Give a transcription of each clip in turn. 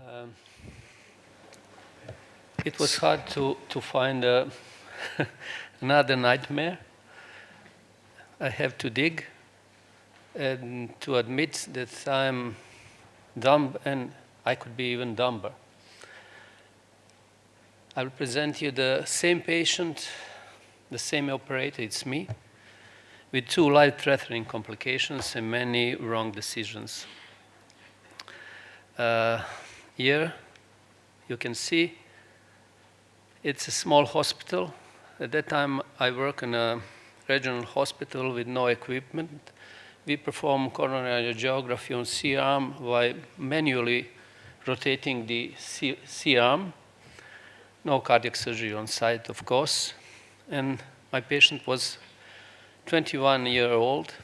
Um, it was hard to find another nightmare. I have to dig and to admit that I'm dumb and I could be even dumber. I will present you the same patient, the same operator, it's me, with 2 life-threatening complications and many wrong decisions. Here you can see it's a small hospital. At that time I work in a regional hospital with no equipment. We perform coronary angiography on C-arm by manually rotating the C-arm. No cardiac surgery on site, of course. And my patient was 21 years old.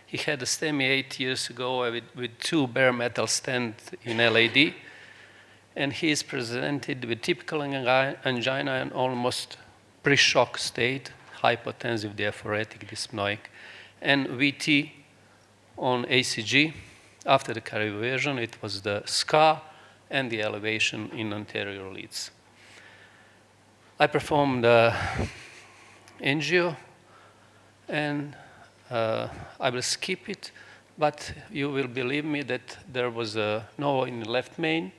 He had a STEMI 8 years ago with 2 bare metal stents in LAD. And he is presented with typical angina and almost pre-shock state, hypotensive diaphoretic dyspnoic, and VT on ACG. After the cardioversion, it was the scar and the elevation in anterior leads. I performed angio, and I will skip it, but you will believe me that there was no in the left main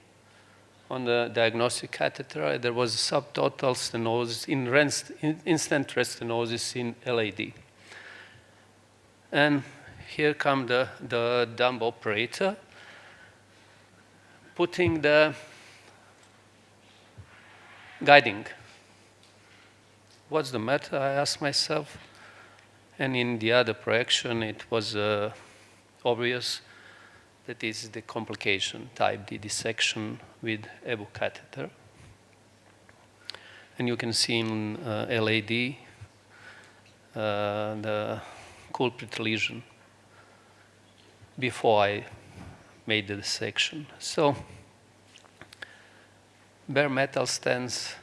on the diagnostic catheter. There was subtotal stenosis, instant rest stenosis in LAD. And here come the dumb operator putting the guiding. What's the matter, I asked myself. And in the other projection, it was obvious that is the complication type, the dissection with EBU catheter. And you can see in LAD the culprit lesion before I made the dissection. So, bare metal stents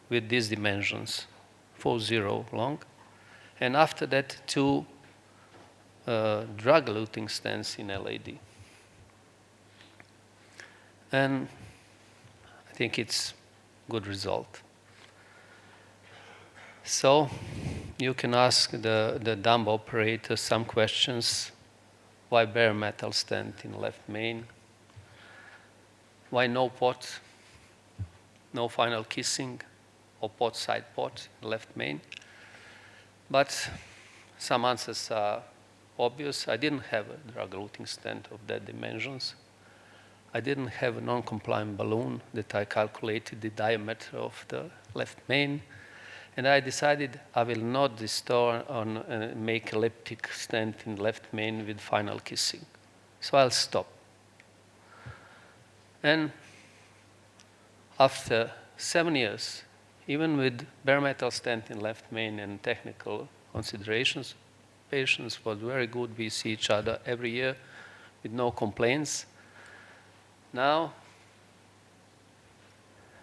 with these dimensions, 4-0 long. And after that, 2 drug-eluting stents in LAD. And I think it's good result. So you can ask the dumb operator some questions. Why bare metal stent in left main? Why no pot? No final kissing or pot side pot in left main? But some answers are obvious. I didn't have a drug-eluting stent of that dimensions. I didn't have a non-compliant balloon that I calculated the diameter of the left main. And I decided I will not restore on make elliptic stent in left main with final kissing. So I'll stop. And after 7 years, even with bare metal stent in left main and technical considerations, patients was very good. We see each other every year with no complaints. Now,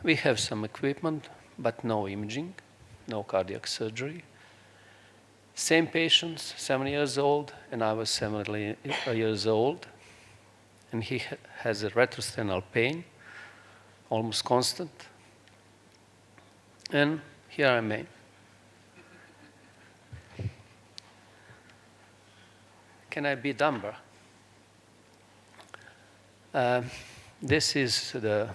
we have some equipment, but no imaging, no cardiac surgery. Same patients, 7 years old, and I was 7 years old. And he has a retrosternal pain, almost constant. And here I am. Can I be dumber? This is the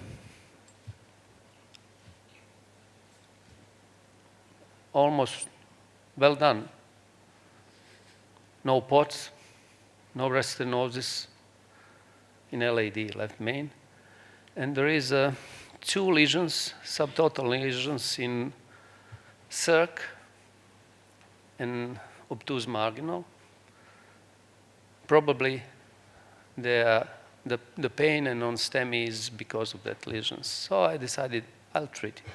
almost well done. No POTS, no rest stenosis in LAD, left main. And there is 2 lesions, subtotal lesions in circ and obtuse marginal. Probably the pain and non-STEMI is because of that lesions. So I decided I'll treat it.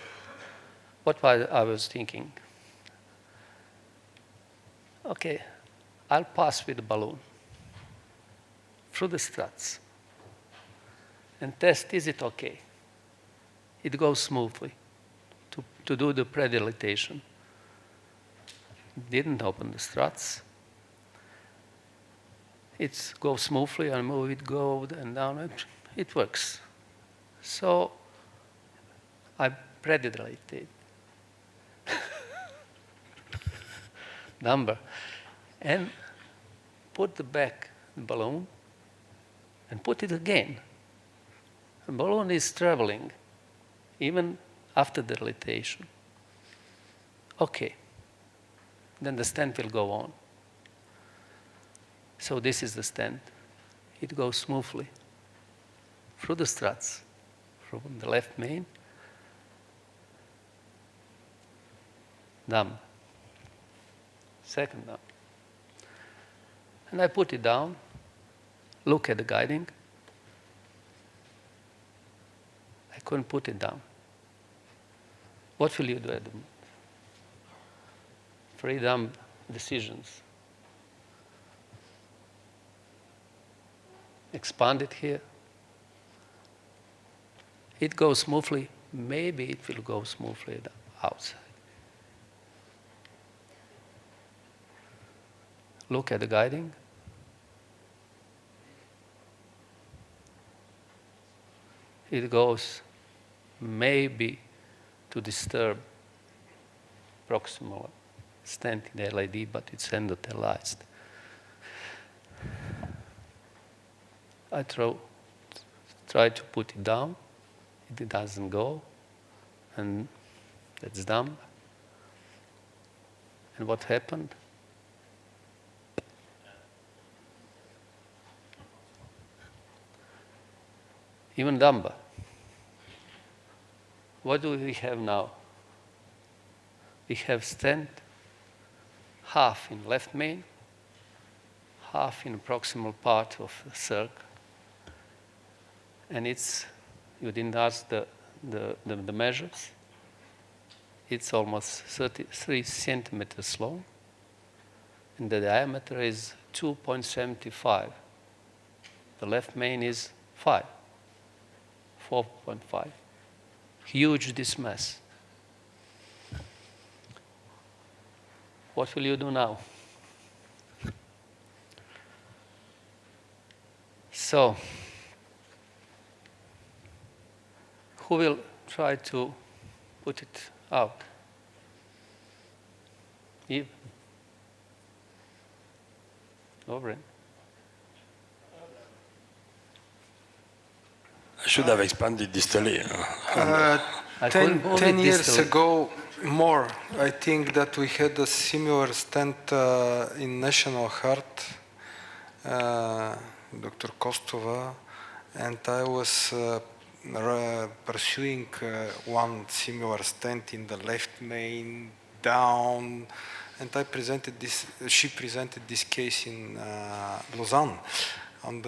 What I was thinking? Okay, I'll pass with the balloon through the struts and test, is it okay? It goes smoothly to do the predilatation. Didn't open the struts. It goes smoothly, I move it, go and down, it works. So I predilated number and put the back balloon and put it again. The balloon is traveling even after the dilatation. Okay, then the stent will go on. So this is the stent. It goes smoothly through the struts, from the left main, dumb, second dumb. And I put it down, look at the guiding. I couldn't put it down. What will you do at the moment? Three dumb decisions. Expand it here. It goes smoothly. Maybe it will go smoothly outside. Look at the guiding. It goes maybe to disturb proximal stent in the LAD, but it's endothelialized. I try to put it down. It doesn't go, and that's dumb. And what happened? Even dumber. What do we have now? We have stent half in left main, half in the proximal part of the circ. And it's, you didn't ask the measures. It's almost 33 centimeters long, and the diameter is 2.75. The left main is 4.5. Huge this mass. What will you do now? So, who will try to put it out? Eve? Lovren? I should have expanded distally. 10 years ago, more, I think that we had a similar stent in National Heart, Dr. Kostova, and I was pursuing one similar stent in the left main, down, and I presented this, she presented this case in Lausanne on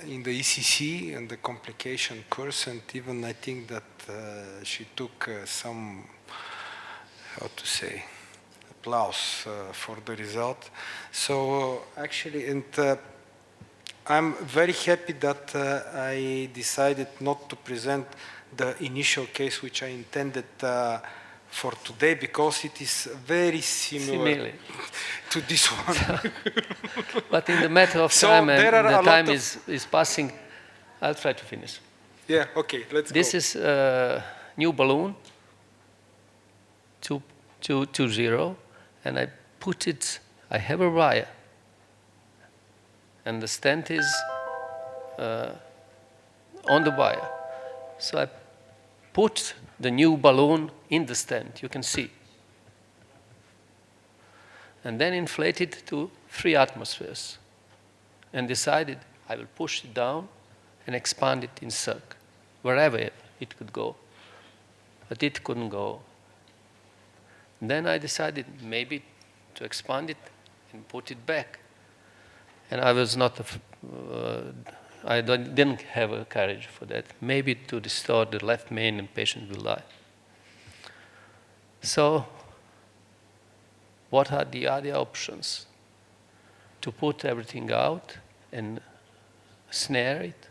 in the ECC and the complication course, and even I think that she took some, how to say, applause for the result. So actually, and I'm very happy that I decided not to present the initial case which I intended for today, because it is very similar to this one. But in the matter of time, and the time is passing, I'll try to finish. Yeah, okay, let's go. This is a new balloon, 220, and I put it, I have a wire, and the stent is on the wire. So I put the new balloon in the stent, you can see. And then inflate it to 3 atmospheres. And decided I will push it down and expand it in circ, wherever it could go. But it couldn't go. And then I decided maybe to expand it and put it back. And I was not, I didn't have a courage for that. Maybe to distort the left main and patient will die. So, what are the other options? To put everything out and snare it?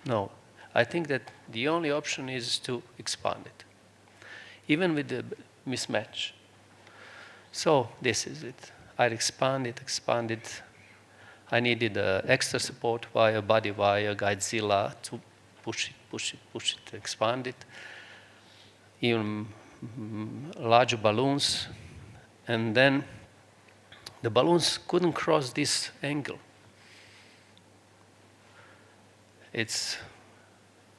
No. I think that the only option is to expand it, even with the mismatch. So, this is it. I expand it. I needed extra support wire, body wire, Guidezilla to push it, expand it. Even larger balloons. And then the balloons couldn't cross this angle. It's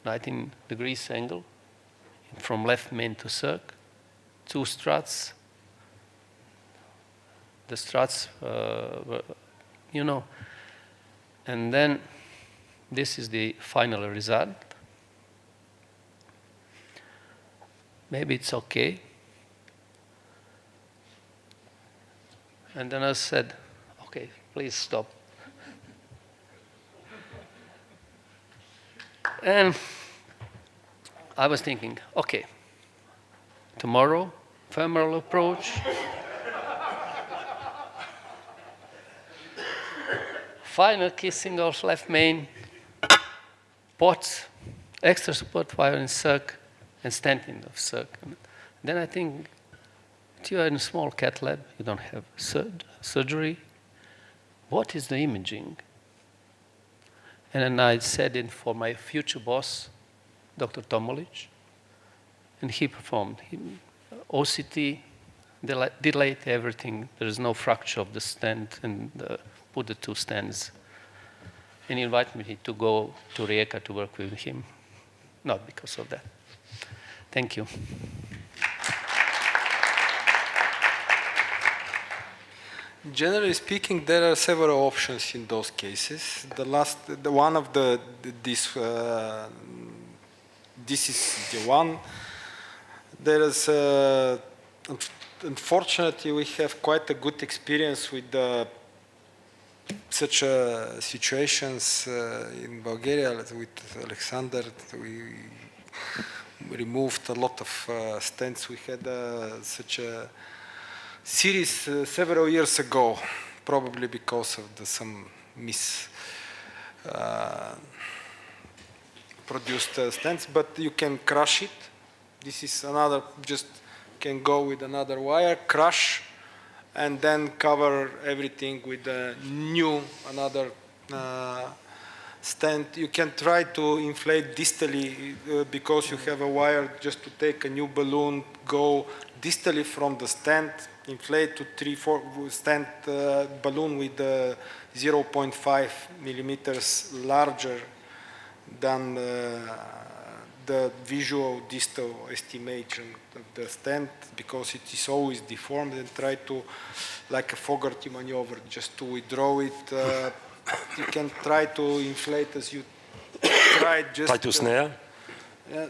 19 degrees angle from left main to circ, 2 struts. The struts, you know, and then this is the final result. Maybe it's okay. And then I said, okay, please stop. And I was thinking, okay, tomorrow, femoral approach. Final kissing of left main, POTS, extra support wire in circ, and stenting of circ. And then I think, you are in a small cath lab, you don't have surgery. What is the imaging? And then I said it for my future boss, Dr. Tomolic, and he performed. OCT, delayed everything. There is no fracture of the stent, and put the 2 stents. And he invited me to go to Rijeka to work with him. Not because of that. Thank you. Generally speaking, there are several options in those cases. This is the one. There is, unfortunately, we have quite a good experience with such situations in Bulgaria with Alexander. We removed a lot of stents. We had such a series several years ago, probably because of some produced stents, but you can crush it. This is another, just can go with another wire, crush, and then cover everything with a another stent. You can try to inflate distally because you have a wire, just to take a new balloon, go distally from the stent, inflate to 3-4 stent balloon with 0.5 millimeters larger than the visual distal estimation of the stent, because it is always deformed, and try to, like a Fogarty maneuver, just to withdraw it. You can try to inflate as you try. Just try to snare?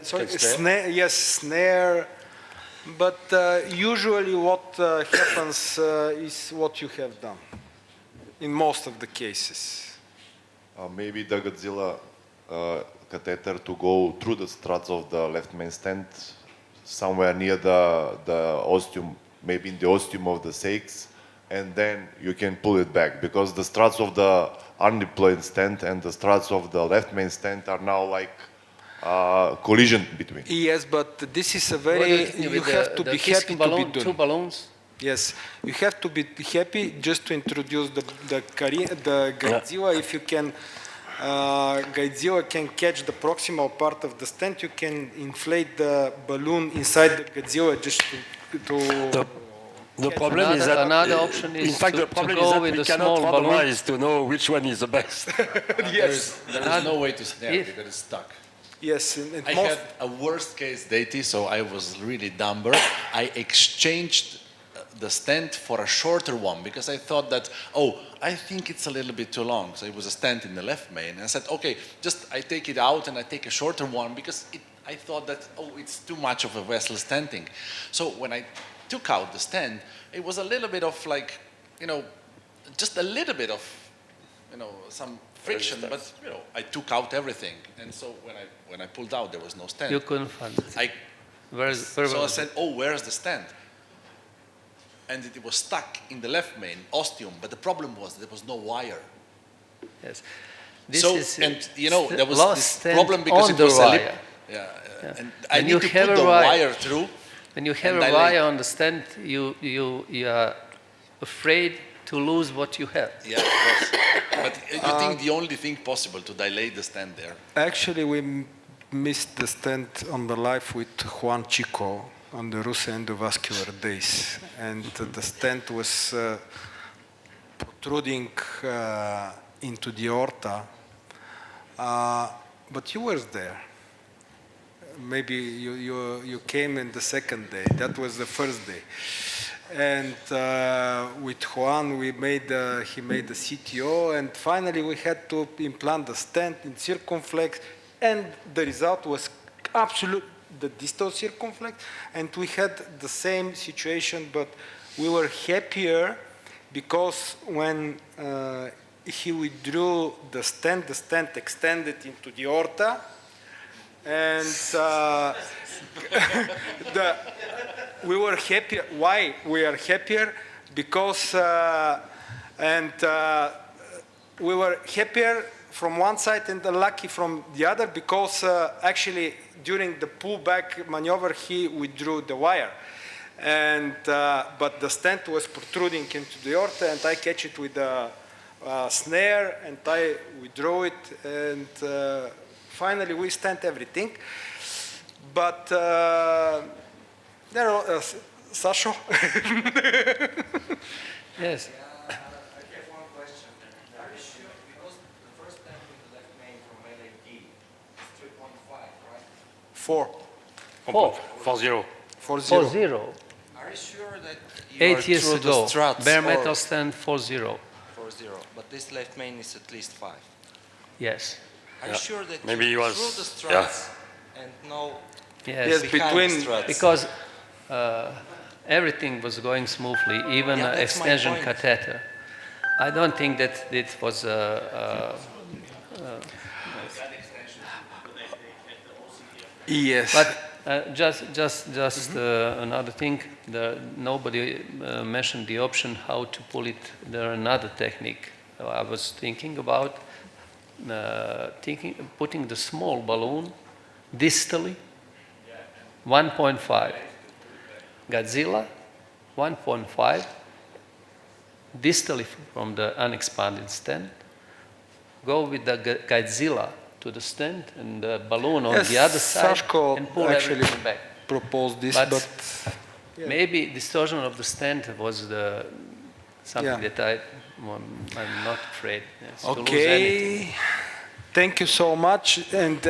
Sorry, snare, yes, snare. But usually what happens is what you have done in most of the cases. Maybe the Guidezilla catheter to go through the struts of the left main stent, somewhere near the ostium, maybe in the ostium of the saccs, and then you can pull it back, because the struts of the undeployed stent and the struts of the left main stent are now like collision between. Yes, but this is a very, you have to be happy to be done. 2 balloons? Yes, you have to be happy just to introduce the Guidezilla. If you can, Guidezilla can catch the proximal part of the stent, you can inflate the balloon inside the Guidezilla just to The problem is that, another option is in fact, the problem is that we cannot randomize to know which one is the best. Yes. There is no way to snare because it's stuck. Yes. I had a worst case deity, so I was really dumber. I exchanged the stent for a shorter one because I thought that, oh, I think it's a little bit too long. So it was a stent in the left main. And I said, okay, just I take it out and I take a shorter one because I thought that, oh, it's too much of a vessel stenting. So when I took out the stent, it was a little bit of like, just a little bit of, some friction, but I took out everything. And so when I pulled out, there was no stent. You couldn't find it. So I said, oh, where's the stent? And it was stuck in the left main ostium, but the problem was there was no wire. Yes. There was this problem because it was a lip. Yeah. And I need to put the wire through. When you have a wire on the stent, you are afraid to lose what you have. Yeah, of course. But you think the only thing possible to dilate the stent there? Actually, we missed the stent on the live with Juan Chico on the Russo Endovascular Days. And the stent was protruding into the aorta. But you were there. Maybe you came in the second day. That was the first day. And with Juan, he made the CTO, and finally we had to implant the stent in circumflex, and the result was absolute, the distal circumflex, and we had the same situation, but we were happier because when he withdrew the stent extended into the aorta, and we were happier. Why we are happier? Because we were happier from one side and lucky from the other, because actually during the pullback maneuver he withdrew the wire, and but the stent was protruding into the aorta, and I catch it with a snare, and I withdraw it, and finally we stent everything. But there are Sasho. Yes. I have one question. Are you sure, because the first time with the left main from LAD is 3.5, right? 4. 4-0. 4-0. Are you sure that you 8 years through ago, the struts bare or metal stand 4-0. 4-0, but this left main is at least 5? Yes. Are you sure that Maybe you he was- through the struts and no Yes. behind between- the struts? Because everything was going smoothly, even Yeah, that's my extension point. catheter. I don't think that it was Yes. but just another thing. Nobody mentioned the option how to pull it. There another technique I was thinking about. Putting the small balloon distally, 1.5. Godzilla, 1.5, distally from the unexpanded stent. Go with the Godzilla to the stent and the balloon on Yes, the other side Sashko and pull actually everything back. proposed this, But but maybe distortion of the stent was something Yeah. that I'm not afraid yes, to lose anything. okay. Thank you so much, and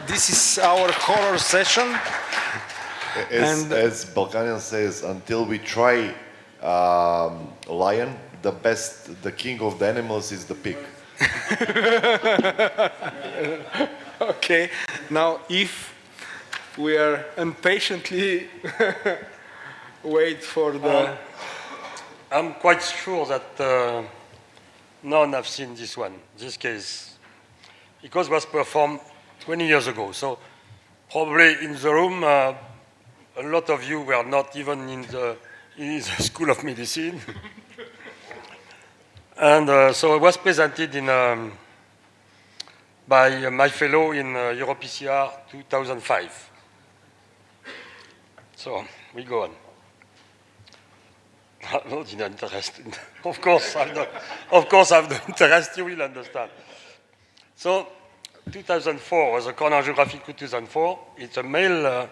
this is our horror session. As Balkanian says, until we try lion, the king of the animals is the pig. Okay, now if we are impatiently wait for the I'm quite sure that none have seen this case, because it was performed 20 years ago. So probably in the room, a lot of you were not even in the School of Medicine. And so it was presented by my fellow in EuroPCR 2005. So we go on. No, the interest. Of course, I've the interest, you will understand. So 2004 was a corner angiography 2004. It's a male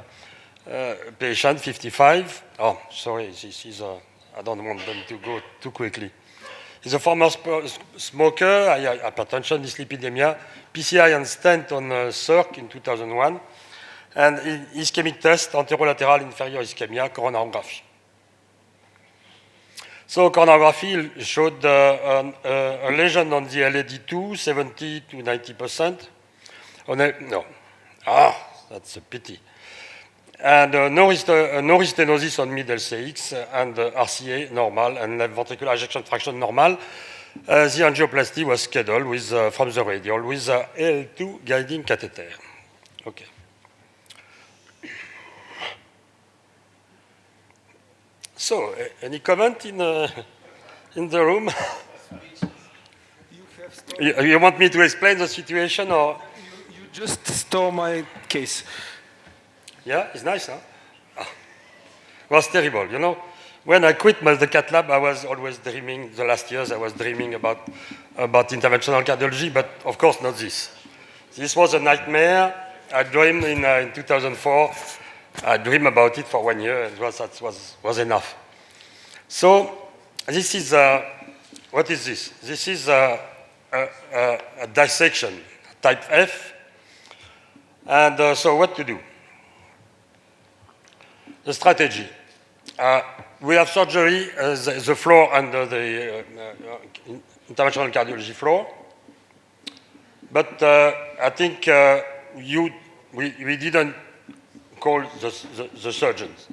patient, 55. Oh, sorry, this is, I don't want them to go too quickly. He's a former smoker, hypertension, dyslipidemia, PCI and stent on CIRC in 2001, and ischemic test, anterolateral inferior ischemia, coronarography. So coronarography showed a lesion on the LAD2, 70 to 90%. That's a pity. And no restenosis on mid LCX, and RCA normal, and left ventricular ejection fraction normal. The angioplasty was scheduled with, from the radial with L2 guiding catheter. Okay. So, any comment in the room? You want me to explain the situation, or? You just stole my case. Yeah, it's nice, huh? Ah. It was terrible, you know. when I quit the cath lab, I was always dreaming, the last years I was dreaming about interventional cardiology, but of course not this. This was a nightmare. I dreamed in 2004. I dreamed about it for 1 year, and that was enough. So this is, what is this? This is a dissection, type F. And so what to do? The strategy. We have surgery, the floor under the interventional cardiology floor. But I think we didn't call the surgeons.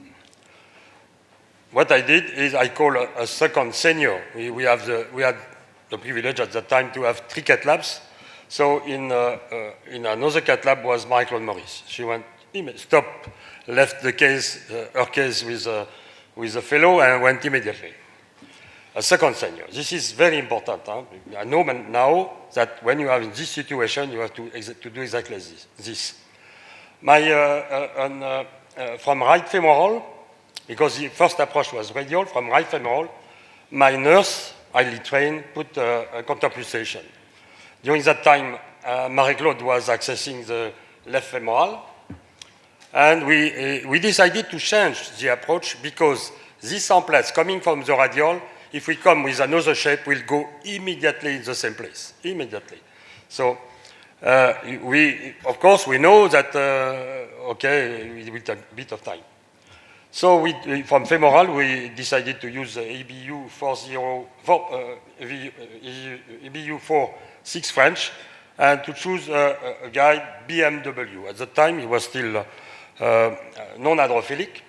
What I did is I called a second senior. We had the privilege at that time to have 3 cath labs. So in another cath lab was Marie-Claude Maurice. She went, left the case, her case with a fellow and went immediately. A second senior. This is very important. Huh? I know now that when you are in this situation, you have to do exactly this. From right femoral, because the first approach was radial, from right femoral, my nurse, highly trained, put a counterpulsation. During that time, Marie-Claude was accessing the left femoral, and we decided to change the approach because these samplets coming from the radial, if we come with another shape, will go immediately in the same place, immediately. So of course, we know that, okay, with a bit of time. So from femoral, we decided to use EBU 4.6 French, and to choose a guy BMW. At the time, he was still non-hydrophilic.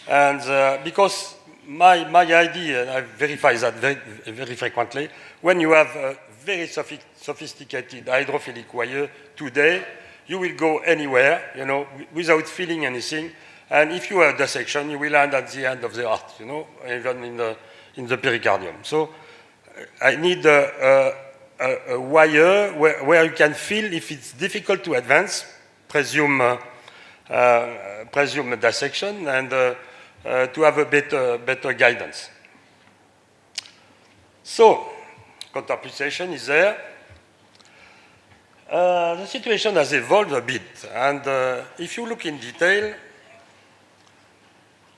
And because my idea, and I verify that very frequently, when you have a very sophisticated hydrophilic wire today, you will go anywhere, you know, without feeling anything. And if you have dissection, you will land at the end of the heart, you know, even in the pericardium. So I need a wire where you can feel if it's difficult to advance, presume dissection, and to have a better guidance. So, counterpulsation is there. The situation has evolved a bit, and if you look in detail,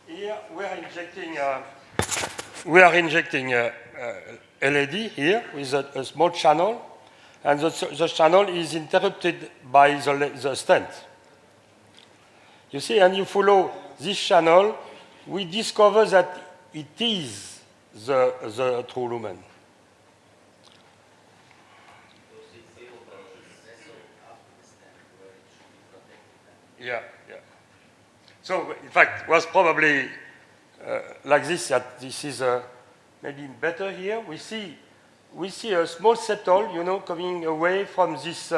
here we are injecting LED here with a small channel, and the channel is interrupted by the stent. You see, and you follow this channel, we discover that it is the true lumen. Yeah. So, in fact, it was probably like this, that this is maybe better here. We see a small settle, you know, coming away from this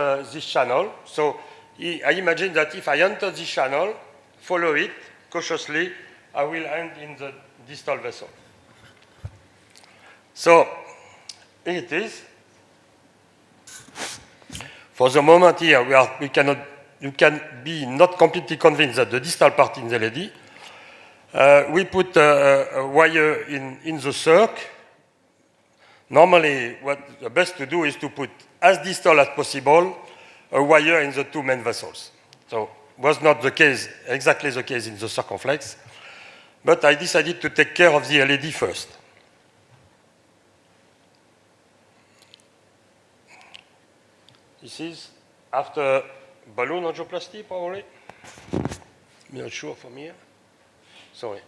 channel. So, I imagine that if I enter this channel, follow it cautiously, I will end in the distal vessel. So, here it is. For the moment here, you can be not completely convinced that the distal part in the LED. We put a wire in the circ. Normally, what the best to do is to put as distal as possible a wire in the 2 main vessels. So, was not the case, exactly the case in the circumflex, but I decided to take care of the LED first. This is after balloon angioplasty, probably. I'm not sure from here. Sorry.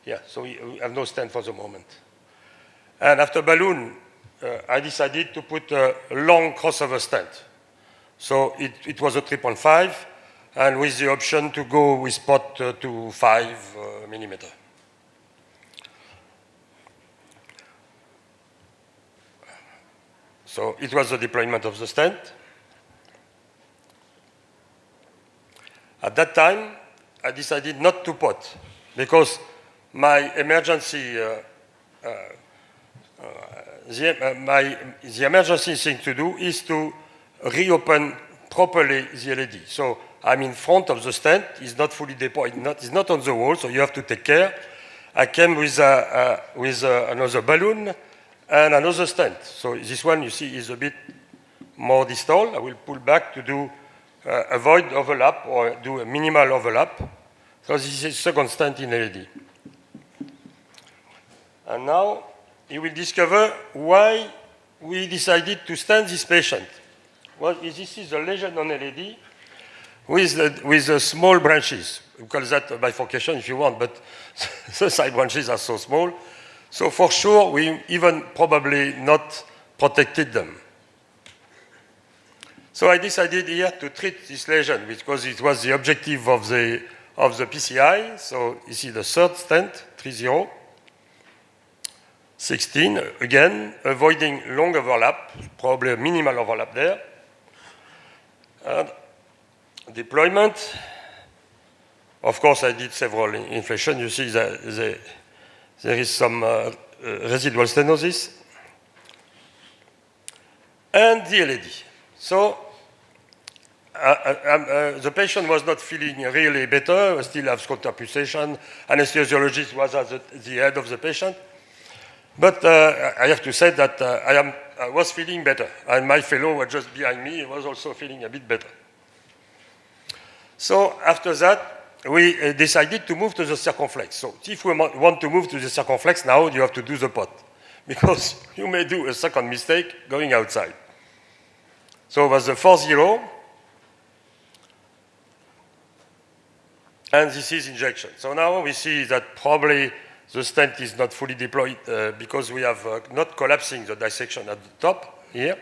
Yeah, so we have no stent for the moment. And after balloon, I decided to put a long crossover stent. So it was a 3.5, and with the option to go with spot to 5 millimeter. So it was the deployment of the stent. At that time, I decided not to pot, because my emergency, the emergency thing to do is to reopen properly the LED. So I'm in front of the stent, it's not fully deployed, it's not on the wall, so you have to take care. I came with another balloon and another stent. So this one, you see, is a bit more distal. I will pull back to do avoid overlap or do a minimal overlap. So this is second stent in LED. And now you will discover why we decided to stent this patient. Well, this is a lesion on LED with small branches. We call that a bifurcation if you want, but the side branches are so small. So for sure, we even probably not protected them. So I decided here to treat this lesion because it was the objective of the PCI. So you see the third stent, 30, 16, again, avoiding long overlap, probably a minimal overlap there. And deployment, of course, I did several inflation. You see that there is some residual stenosis. And the LED. So the patient was not feeling really better, still have scrotal pulsation. Anesthesiologist was at the head of the patient. But I have to say that I was feeling better. And my fellow was just behind me, was also feeling a bit better. So after that, we decided to move to the circumflex. So if we want to move to the circumflex now, you have to do the pot. Because you may do a second mistake going outside. So it was the 4-0. And this is injection. So now we see that probably the stent is not fully deployed because we have not collapsing the dissection at the top here.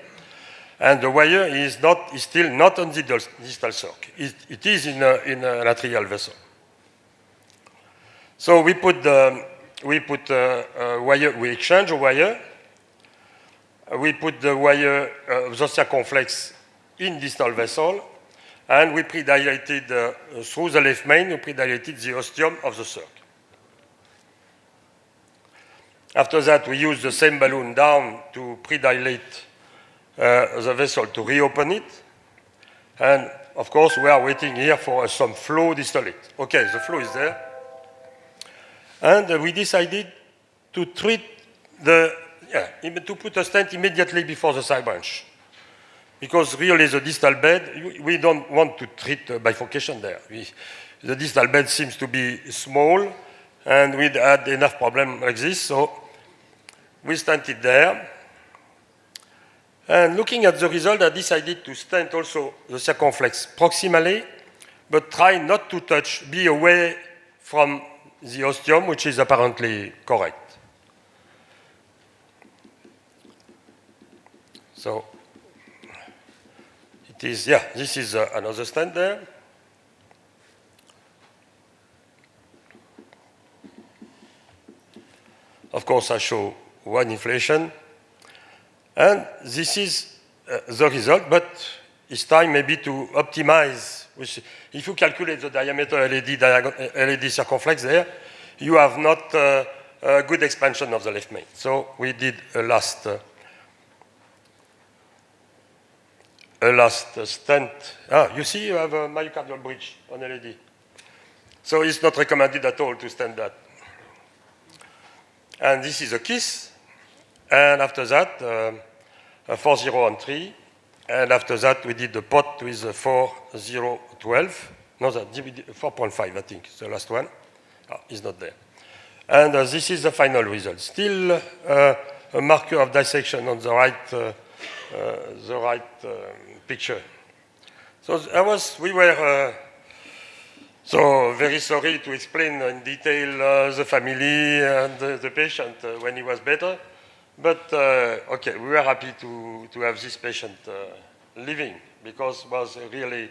And the wire is still not on the distal circ. It is in an atrial vessel. So we put wire, we exchange a wire. We put the wire, the circumflex in distal vessel, and we pre-dilated through the left main, we pre-dilated the ostium of the circ. After that, we use the same balloon down to pre-dilate the vessel to reopen it. And of course, we are waiting here for some flow distillate. Okay, the flow is there. And we decided to treat to put a stent immediately before the side branch. Because really the distal bed, we don't want to treat bifurcation there. The distal bed seems to be small, and we had enough problem like this, so we stented there. And looking at the result, I decided to stent also the circumflex proximally, but try not to touch, be away from the ostium, which is apparently correct. So it is, this is another stent there. Of course, I show one inflation. And this is the result, but it's time maybe to optimize. If you calculate the diameter LED circumflex there, you have not a good expansion of the left main. So we did a last stent. You see you have a myocardial bridge on LED. So it's not recommended at all to stent that. And this is a KISS. And after that, 4-0 and 3. And after that, we did the pot with 4-0-12. No, 4.5, I think, the last one. It's not there. And this is the final result. Still a marker of dissection on the right picture. So we were so very sorry to explain in detail the family and the patient when he was better. But okay, we were happy to have this patient living because it was a really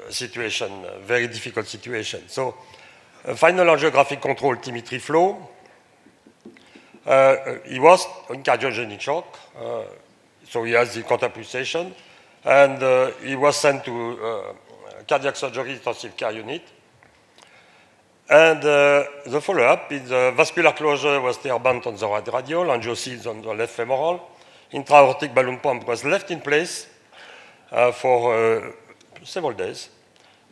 situation, a very difficult situation. So final angiographic control Timitri flow. He was in cardiogenic shock, so he has the counterpulsation, and he was sent to cardiac surgery intensive care unit. And the follow-up is the vascular closure was tear-band on the right radial, angioceles on the left femoral. Intra-aortic balloon pump was left in place for several days.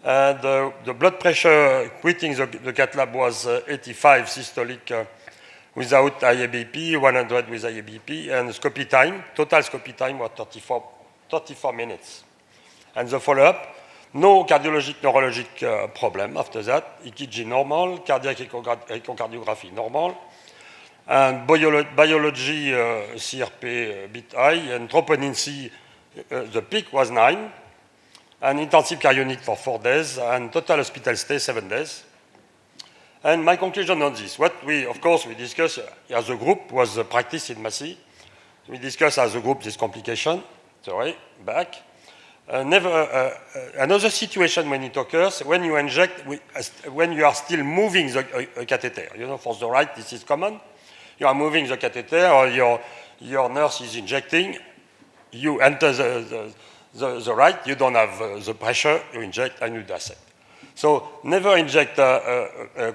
And the blood pressure quitting the cath lab was 85 systolic without IABP, 100 with IABP, and scopy time, total scopy time was 34 minutes. And the follow-up, no cardiologic, neurologic problem after that, EKG normal, cardiac echocardiography normal, and biology CRP a bit high, and troponin C, the peak was 9, and intensive cryonic for 4 days, and total hospital stay 7 days. And my conclusion on this, of course, we discussed as a group was the practice in Massy. We discussed as a group this complication. Back. Another situation when it occurs, when you inject, when you are still moving the catheter. You know, for the right, this is common. You are moving the catheter, or your nurse is injecting. You enter the right, you don't have the pressure, you inject and you dissect. So never inject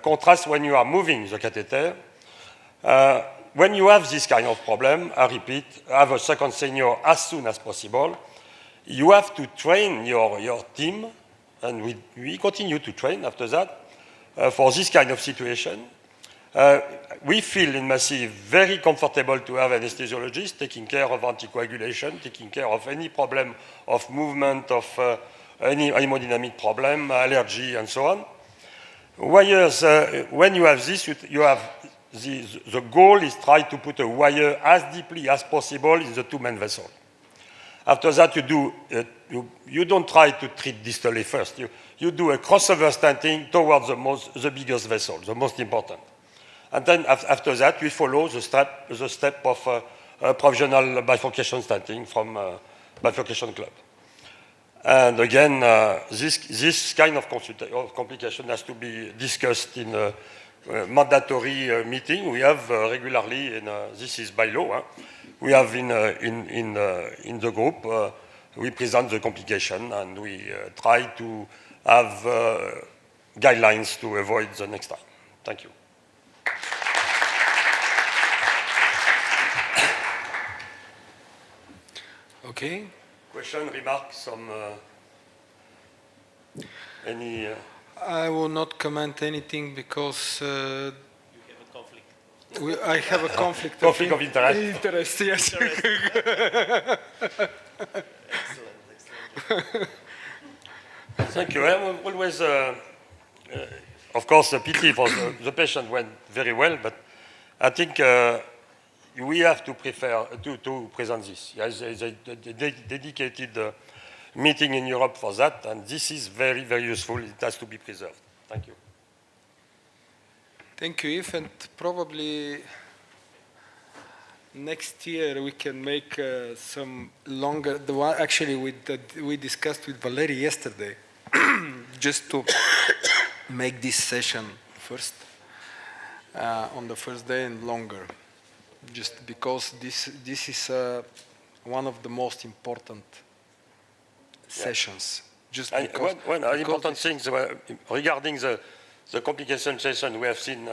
contrast when you are moving the catheter. When you have this kind of problem, I repeat, have a second senior as soon as possible. You have to train your team, and we continue to train after that for this kind of situation. We feel in Massy very comfortable to have anesthesiologists taking care of anticoagulation, taking care of any problem of movement, of any hemodynamic problem, allergy, and so on. Wires, when you have this, you have the goal is try to put a wire as deeply as possible in the two main vessels. After that, you don't try to treat distally first. You do a crossover stenting towards the biggest vessel, the most important. And then after that, we follow the step of provisional bifurcation stenting from Bifurcation Club. And again, this kind of complication has to be discussed in a mandatory meeting we have regularly. This is by law. We have in the group. We present the complication and we try to have guidelines to avoid the next time. Thank you. Okay. Question, remarks, any? I will not comment anything because You have a conflict. I have a conflict of interest. Interest, yes. Thank you. I'm always, of course, the pity for the patient went very well, but I think we have to prefer to present this. There's a dedicated meeting in Europe for that, and this is very, very useful. It has to be preserved. Thank you. Thank you, Yves, and probably next year we can make some longer. The one actually we discussed with Valerie yesterday, just to make this session first on the first day and longer, just because this is one of the most important sessions. Just because one important thing regarding the complication session we have seen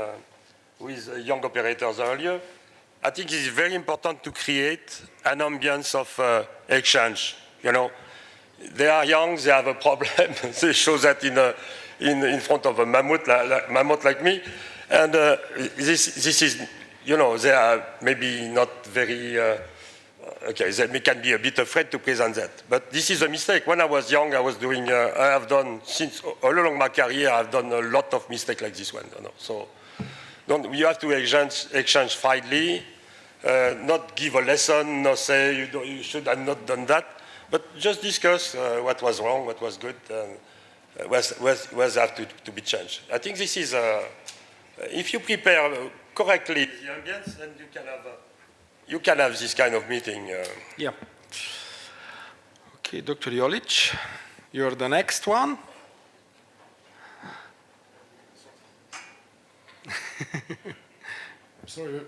with young operators earlier, I think it is very important to create an ambience of exchange. You know, they are young, they have a problem. They show that in front of a mammoth like me, and this is, you know, they are maybe not very. Okay, they can be a bit afraid to present that, but this is a mistake. When I was young, I was doing. I have done since all along my career. I've done a lot of mistakes like this one. You know? So, you have to exchange freely, not give a lesson, not say you should have not done that, but just discuss what was wrong, what was good, was have to be changed. I think this is if you prepare correctly the ambience, then you can have this kind of meeting. Yeah. Okay, Dr. Jolic, you're the next one. Sorry,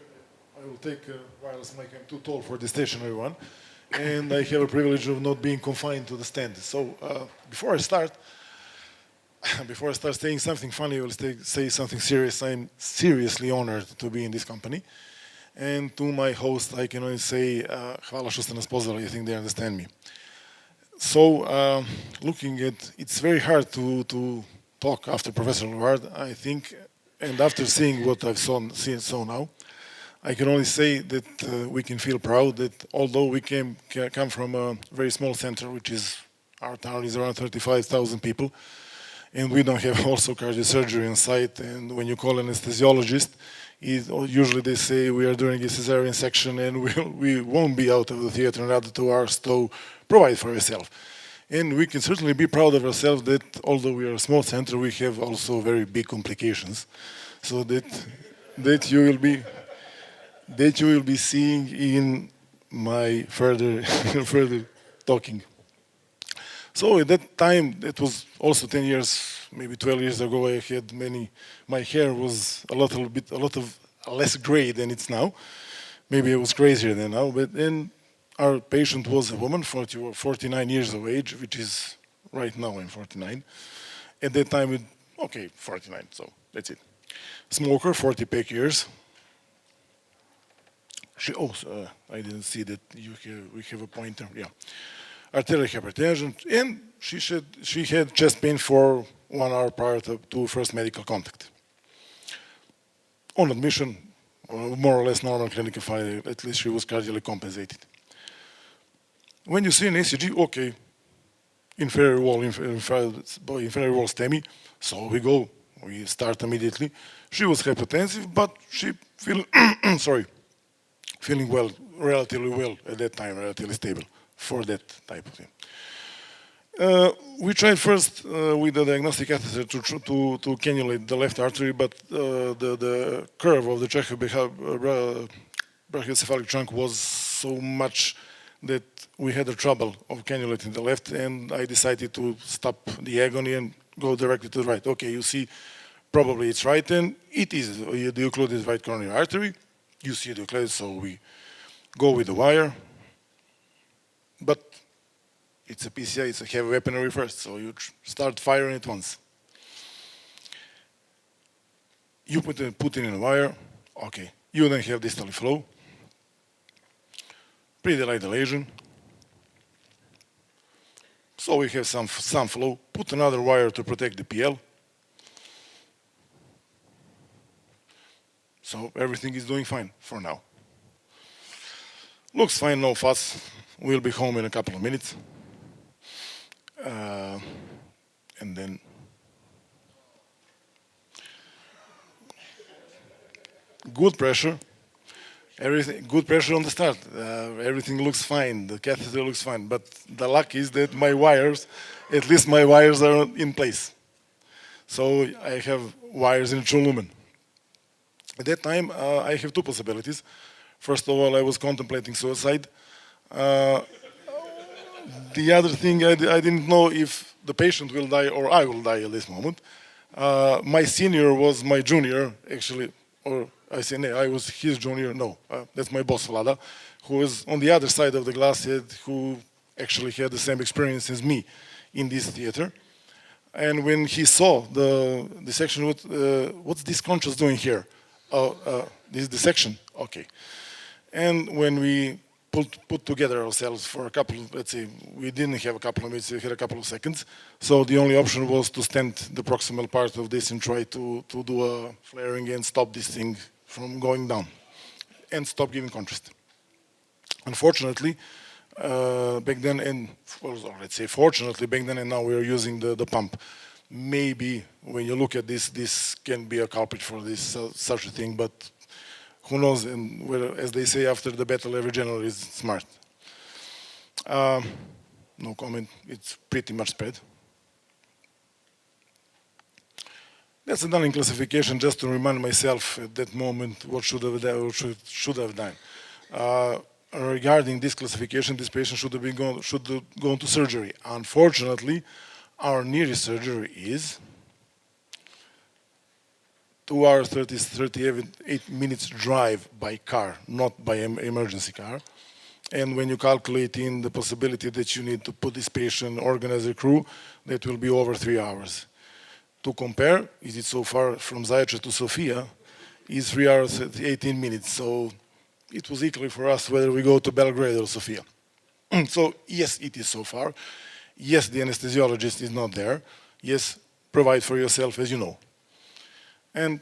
I will take wireless mic. I'm too tall for the stationary one, and I have a privilege of not being confined to the stand. So before I start saying something funny, I will say something serious. I'm seriously honored to be in this company. And to my host, I can only say, hvala što ste nas pozvali. I think they understand me. So, looking at, it's very hard to talk after Professor Levard, I think, and after seeing what I've seen now, I can only say that we can feel proud that although we come from a very small center, which is, our town is around 35,000 people, and we don't have also cardiosurgery on site, and when you call an anesthesiologist, usually they say we are doing a cesarean section and we won't be out of the theater in another 2 hours, so provide for yourself. And we can certainly be proud of ourselves that although we are a small center, we have also very big complications. So that you will be seeing in my further talking. So at that time, it was also 10 years, maybe 12 years ago, I had my hair was a lot less gray than it's now. Maybe it was crazier than now, but then our patient was a woman, 49 years of age, which is right now I'm 49. At that time, 49, so that's it. Smoker, 40 pack years. I didn't see that we have a pointer, yeah. Arterial hypertension, and she had chest pain for 1 hour prior to first medical contact. On admission, more or less normal clinical finding, at least she was cardially compensated. When you see an ECG, okay, inferior wall STEMI, so we start immediately. She was hypertensive, but she feeling well, relatively well at that time, relatively stable for that type of thing. We tried first with the diagnostic catheter to cannulate the left artery, but the curve of the brachiocephalic trunk was so much that we had the trouble of cannulating the left, and I decided to stop the agony and go directly to the right. Okay, you see, probably it's right, and it is. The occluded is right coronary artery. You see the occluded, so we go with the wire. But it's a PCI, it's a heavy weaponry first, so you start firing it once. You put it in a wire, okay. You then have distally flow, pre-delayed dilation. So we have some flow, put another wire to protect the PL. So everything is doing fine for now. Looks fine, no fuss. We'll be home in a couple of minutes. And then good pressure. Good pressure on the start. Everything looks fine. The catheter looks fine. But the luck is that my wires, at least my wires are in place. So I have wires in true lumen. At that time, I have two possibilities. First of all, I was contemplating suicide. The other thing, I didn't know if the patient will die or I will die at this moment. My senior was my junior, actually, or I say, no, I was his junior. No, that's my boss, Vlada, who was on the other side of the glass head, who actually had the same experience as me in this theater. And when he saw the dissection, what's this conscious doing here? This is dissection, okay. And when we put together ourselves for a couple, let's say, we didn't have a couple of minutes, we had a couple of seconds. So the only option was to stent the proximal part of this and try to do a flaring and stop this thing from going down and stop giving contrast. Unfortunately, back then, and well, let's say fortunately, back then and now we are using the pump. Maybe when you look at this can be a culprit for this such a thing, but who knows? And as they say, after the battle, every general is smart. No comment. It's pretty much spread. That's a Dunning classification, just to remind myself at that moment what should have done. Regarding this classification, this patient should go to surgery. Unfortunately, our nearest surgery is 2 hours, 38 minutes drive by car, not by emergency car. And when you calculate in the possibility that you need to put this patient, organize a crew, that will be over 3 hours. To compare, is it so far from Zajac to Sofia, is 3 hours, 18 minutes. So it was equally for us whether we go to Belgrade or Sofia. So yes, it is so far. Yes, the anesthesiologist is not there. Yes, provide for yourself as you know. And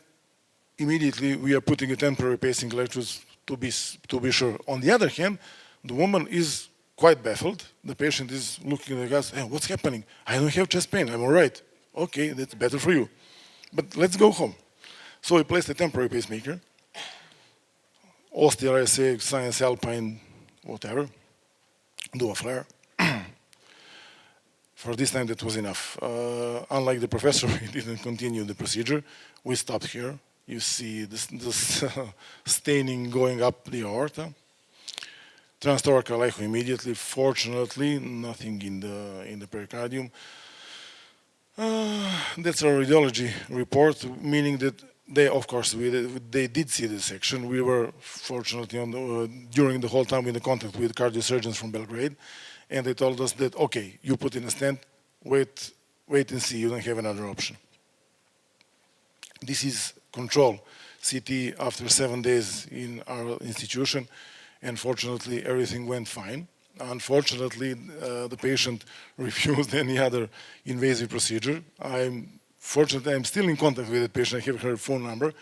immediately we are putting a temporary pacing electrodes to be sure. On the other hand, the woman is quite baffled. The patient is looking at us, hey, what's happening? I don't have chest pain, I'm all right. Okay, that's better for you. But let's go home. So we placed a temporary pacemaker, Ostial RSA, Science Alpine, whatever, do a flare. For this time, that was enough. Unlike the professor, we didn't continue the procedure. We stopped here. You see this staining going up the aorta. Transthoracic echo immediately. Fortunately, nothing in the pericardium. That's our radiology report, meaning that they, of course, they did see the section. We were fortunately during the whole time in contact with cardiosurgeons from Belgrade, and they told us that, okay, you put in a stent, wait and see, you don't have another option. This is control CT after 7 days in our institution, and fortunately everything went fine. Unfortunately, the patient refused any other invasive procedure. Fortunately, I'm still in contact with the patient. I have her phone number.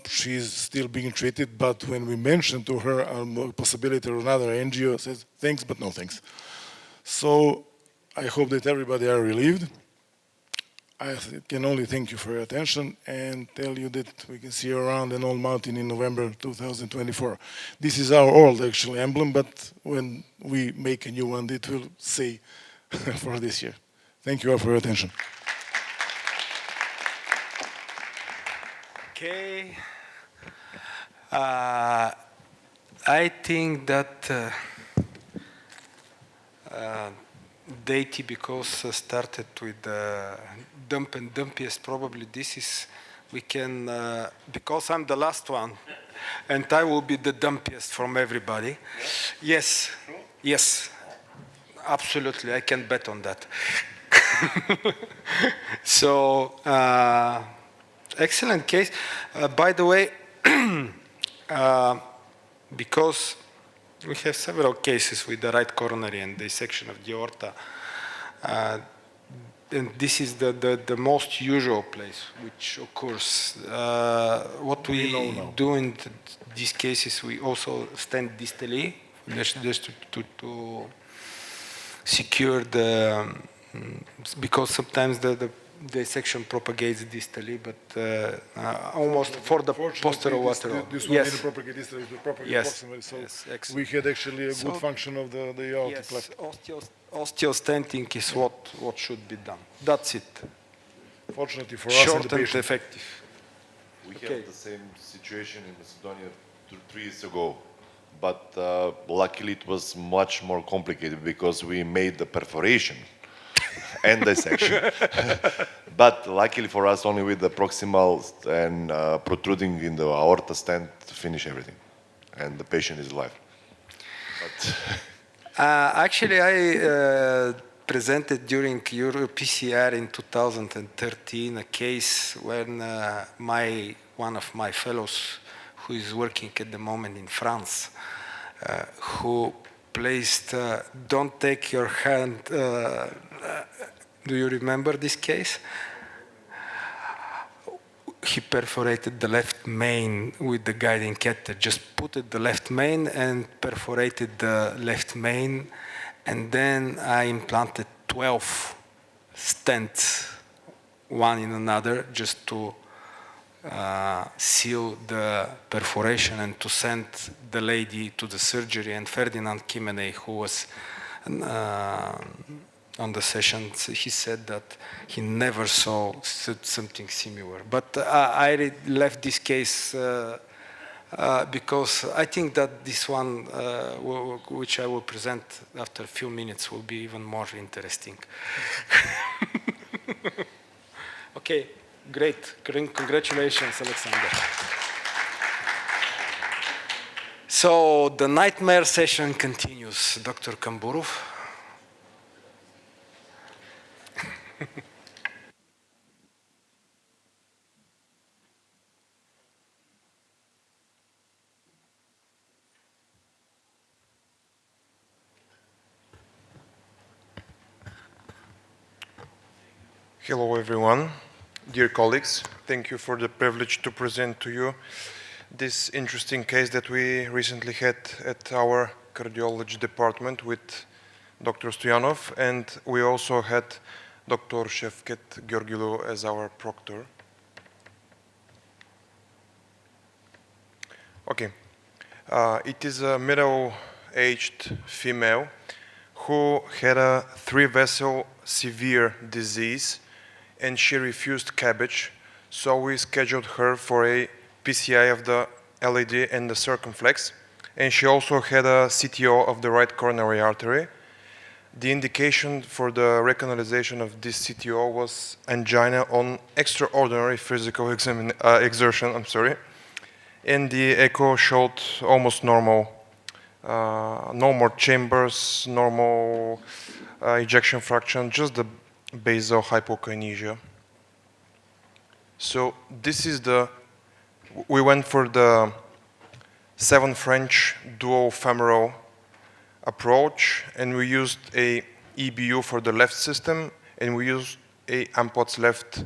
She's still being treated, but when we mentioned to her a possibility of another angio, says thanks, but no thanks. So I hope that everybody are relieved. I can only thank you for your attention and tell you that we can see you around an old mountain in November 2024. This is our old actually emblem, but when we make a new one, it will say for this year. Thank you all for your attention. Okay. I think that Deity, because started with dump and dumpiest, probably this is, we can, because I'm the last one, and I will be the dumpiest from everybody. Yes, yes, absolutely, I can bet on that. So, excellent case. By the way, because we have several cases with the right coronary and dissection of the aorta, and this is the most usual place which occurs. What we do in these cases, we also stent distally, just to secure the, because sometimes the dissection propagates distally, but almost for the posterolateral. This one didn't propagate distally, it propagated Yes. proximally, so Yes, we had actually a good function of the aortic cleft. Osteostenting is what should be done. That's it. Fortunately for us and Short the and patient. effective. We Okay. had the same situation in Macedonia 3 years ago, but luckily it was much more complicated because we made the perforation and dissection. But luckily for us, only with the proximal and protruding in the aorta stent to finish everything, and the patient is alive. But Actually, I presented during EuroPCR in 2013 a case when one of my fellows, who is working at the moment in France, who placed, don't take your hand, do you remember this case? He perforated the left main with the guiding catheter, just put it the left main and perforated the left main, and then I implanted 12 stents, one in another, just to seal the perforation and to send the lady to the surgery. And Ferdinand Kimeney, who was on the sessions, he said that he never saw something similar. But I left this case because I think that this one, which I will present after a few minutes, will be even more interesting. Okay, great. Congratulations, Alexander. So the nightmare session continues. Dr. Kamburov. Hello everyone, dear colleagues. Thank you for the privilege to present to you this interesting case that we recently had at our cardiology department with Dr. Stoyanov, and we also had Dr. Şevket Georgilou as our proctor. Okay, it is a middle-aged female who had a 3-vessel severe disease, and she refused CABG, so we scheduled her for a PCI of the LAD and the circumflex, and she also had a CTO of the right coronary artery. The indication for the recanalization of this CTO was angina on extraordinary physical exertion, and the echo showed almost normal. No more chambers, normal ejection fraction, just the basal hypokinesia. So this is we went for the 7 French dual femoral approach, and we used a EBU for the left system, and we used a Ampots left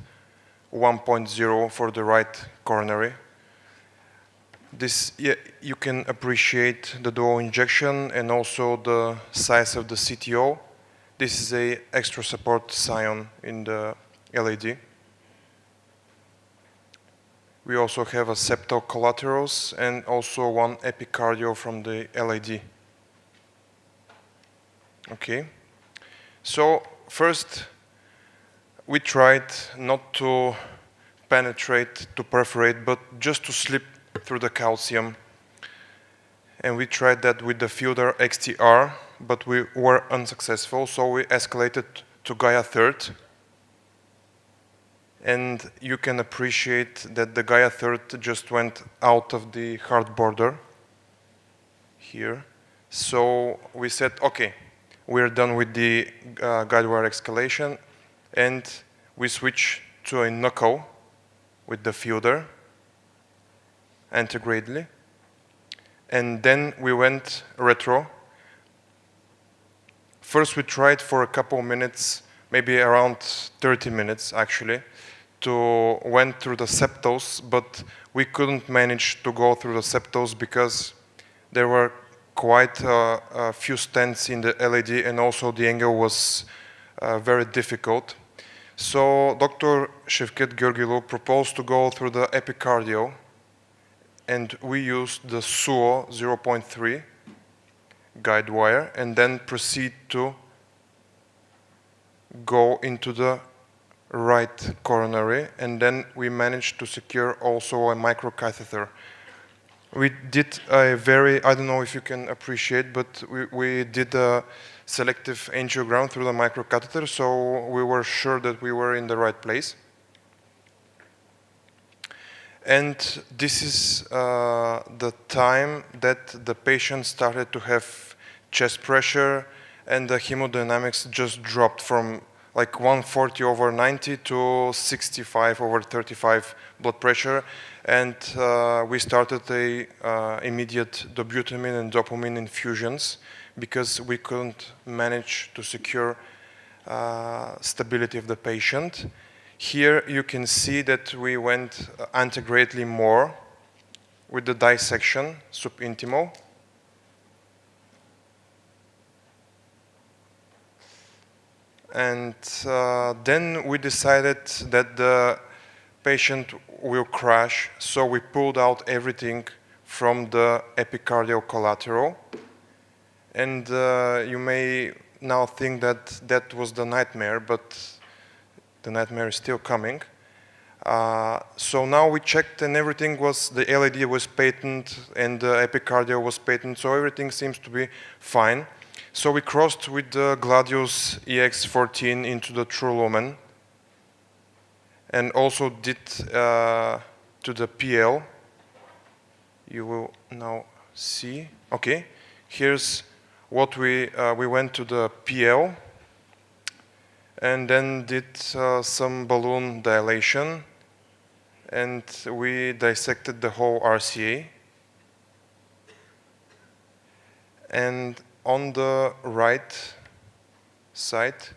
1.0 for the right coronary. This, you can appreciate the dual injection and also the size of the CTO. This is a extra support scion in the LAD. We also have a septal collaterals and also 1 epicardio from the LAD. Okay, so first we tried not to penetrate, to perforate, but just to slip through the calcium, and we tried that with the Fielder XTR, but we were unsuccessful, so we escalated to Gaia third, and you can appreciate that the Gaia third just went out of the heart border here. So we said, okay, we're done with the guide wire escalation, and we switch to a knuckle with the Fielder antegrade, and then we went retro. First we tried for a couple minutes, maybe around 30 minutes actually, to went through the septals, but we couldn't manage to go through the septals because there were quite a few stents in the LAD, and also the angle was very difficult. So Dr. Şevket Georgilou proposed to go through the epicardial, and we used the SUO 0.3 guide wire, and then proceed to go into the right coronary, and then we managed to secure also a microcatheter. We did a I don't know if you can appreciate, but we did a selective angiogram through the microcatheter, so we were sure that we were in the right place. And this is the time that the patient started to have chest pressure, and the hemodynamics just dropped from like 140/90 to 65/35 blood pressure, and we started immediate dobutamine and dopamine infusions because we couldn't manage to secure stability of the patient. Here you can see that we went antegradely more with the dissection subintimal. And then we decided that the patient will crash, so we pulled out everything from the epicardial collateral. And you may now think that that was the nightmare, but the nightmare is still coming. So now we checked, and everything was, the LAD was patent and the epicardial was patent, so everything seems to be fine. So we crossed with the Gladius EX14 into the True Lumen, and also did to the PL. You will now see. Okay, here's what we went to the PL, and then did some balloon dilation, and we dissected the whole RCA. And on the right side,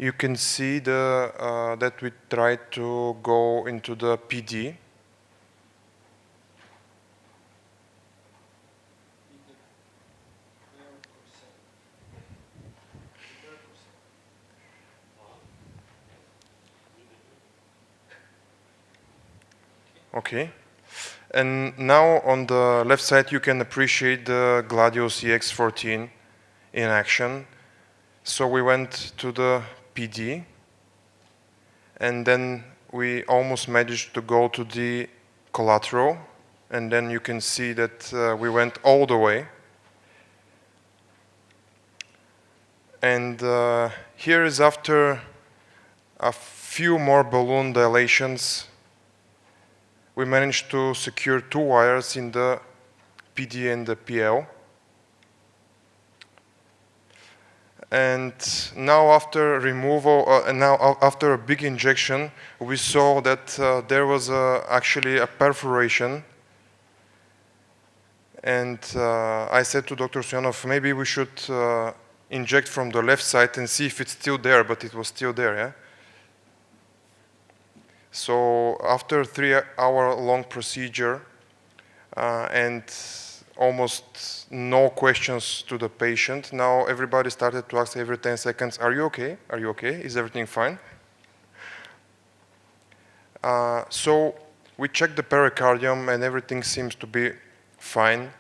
you can see that we tried to go into the PD. Okay. And now on the left side, you can appreciate the Gladius EX14 in action. So we went to the PD, and then we almost managed to go to the collateral, and then you can see that we went all the way. And here is after a few more balloon dilations, we managed to secure 2 wires in the PD and the PL. And now after removal, after a big injection, we saw that there was actually a perforation. And I said to Dr. Stoyanov, maybe we should inject from the left side and see if it's still there, but it was still there, yeah? So after a 3-hour-long procedure and almost no questions to the patient, now everybody started to ask every 10 seconds, are you okay? Are you okay? Is everything fine? So we checked the pericardium and everything seems to be fine.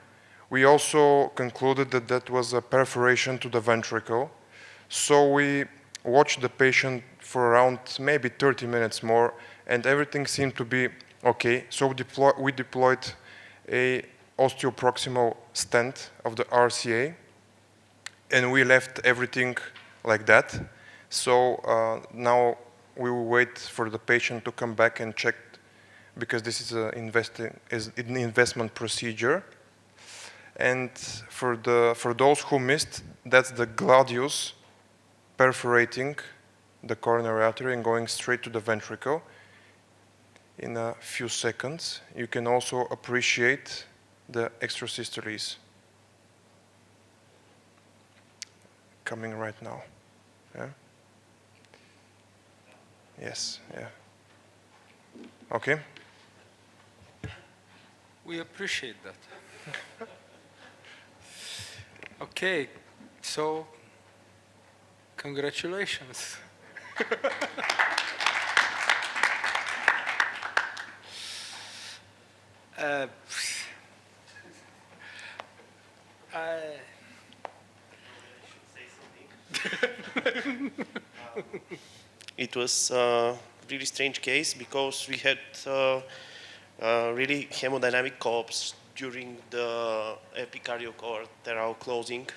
We also concluded that that was a perforation to the ventricle. So we watched the patient for around maybe 30 minutes more, and everything seemed to be okay. So we deployed a osteoproximal stent of the RCA, and we left everything like that. So now we will wait for the patient to come back and check, because this is an investment procedure. And for those who missed, that's the Gladius perforating the coronary artery and going straight to the ventricle in a few seconds. You can also appreciate the extrasystoles coming right now. Yeah? Yes, yeah. Okay. We appreciate that. Okay, so congratulations. It was a really strange case because we had really hemodynamic collapse during the epicardial collateral closing,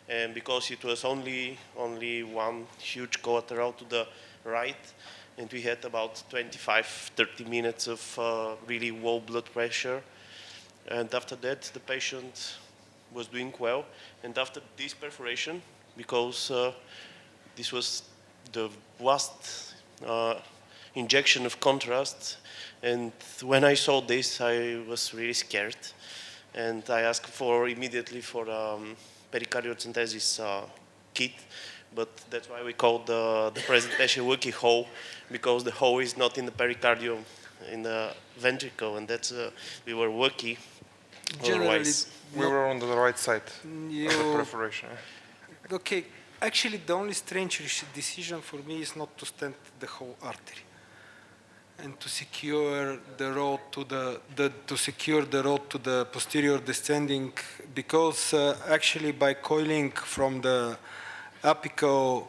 and because it was only one huge collateral to the right, and we had about 25-30 minutes of really low blood pressure, and after that the patient was doing well, and after this perforation, because this was the last injection of contrast, and when I saw this I was really scared, and I asked immediately for pericardiocentesis kit, but that's why we called the presentation lucky hole, because the hole is not in the pericardium, in the ventricle, and that's we were lucky. Otherwise, we were on the right side of the perforation. Okay, actually the only strange decision for me is not to stent the whole artery and to secure the road to the posterior descending, because actually by coiling from the apical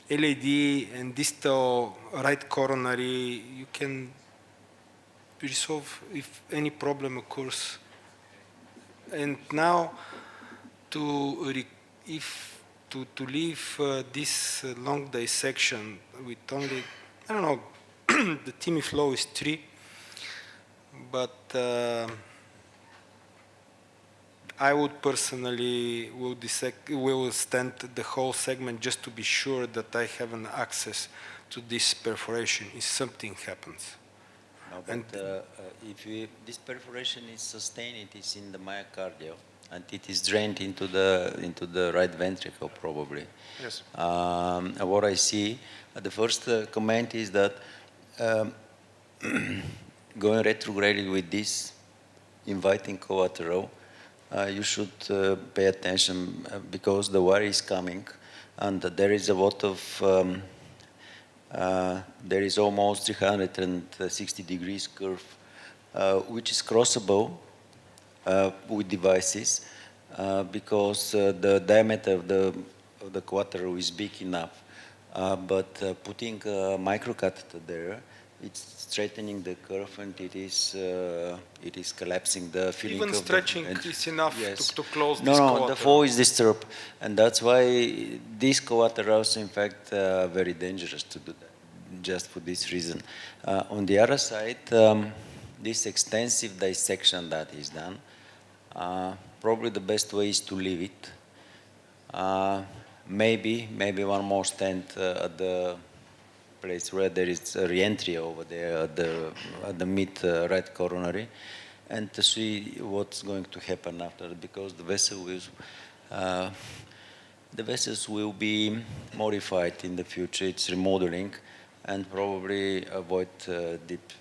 LAD and distal right coronary, you can resolve if any problem occurs. And now to leave this long dissection with only, I don't know, the TIMI flow is 3, but I would personally will stent the whole segment just to be sure that I have an access to this perforation if something happens. No, but if this perforation is sustained, it is in the myocardium. and it is drained into the right ventricle probably. Yes. What I see, the first comment is that going retrograde with this inviting collateral, you should pay attention because the wire is coming, and there is a lot of there is almost 360 degrees curve, which is crossable with devices because the diameter of the collateral is big enough. But putting a microcatheter there, it's straightening the curve, and it is collapsing the feeling. Even of stretching is enough to close this No, collateral. the flow is disturbed, and that's why these collaterals, in fact, are very dangerous to do that, just for this reason. On the other side, this extensive dissection that is done, probably the best way is to leave it. Maybe one more stent at the place where there is a re-entry over there at the mid right coronary, and to see what's going to happen after, because the vessels will be modified in the future. It's remodeling, and probably avoid deep.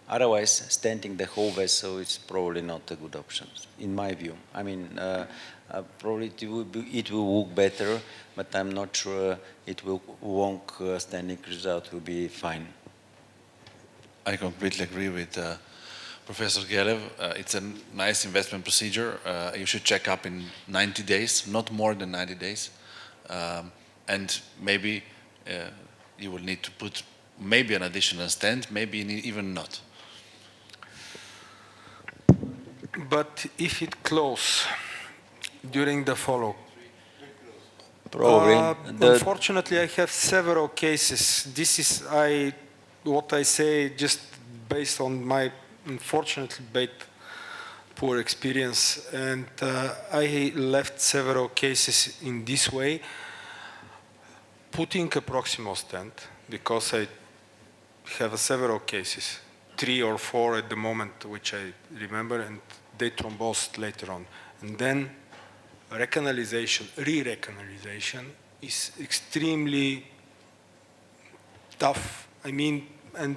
Otherwise, stenting the whole vessel is probably not a good option, in my view. I mean, probably it will work better, but I'm not sure it will wonk stenting result will be fine. I completely agree with Professor Gelev. It's a nice investment procedure. You should check up in 90 days, not more than 90 days. And maybe you will need to put maybe an additional stent, maybe even not. But if it close during the follow, probably. Unfortunately, I have several cases. This is what I say just based on my unfortunately poor experience, and I left several cases in this way, putting a proximal stent, because I have several cases, 3 or 4 at the moment, which I remember, and they thrombosed later on. And then recanalization, re-recanalization is extremely tough. I mean, and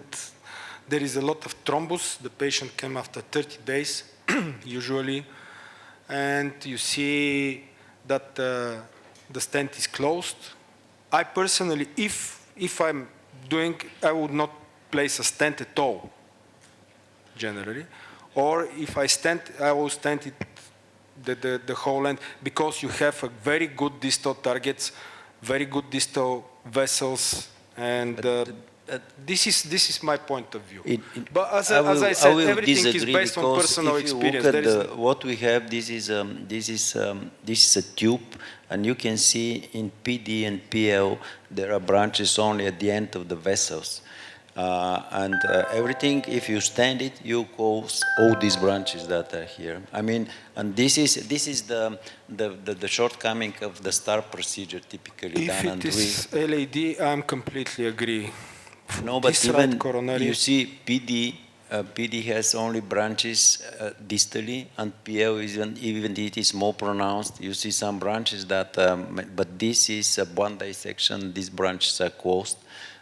there is a lot of thrombus. The patient came after 30 days, usually, and you see that the stent is closed. I personally, if I'm doing, I would not place a stent at all, generally. Or if I stent, I will stent it the whole length, because you have a very good distal targets, very good distal vessels, and this is my point of view. But as I said, everything is based on personal experience. If you look at what we have, this is a tube, and you can see in PD and PL there are branches only at the end of the vessels. And everything, if you stand it, you close all these branches that are here. I mean, and this is the shortcoming of the STAR procedure typically done. If it is LAD, I'm completely agree. No, but even you see PD has only branches distally, and PL even it is more pronounced. You see some branches that, but this is one dissection. These branches are closed.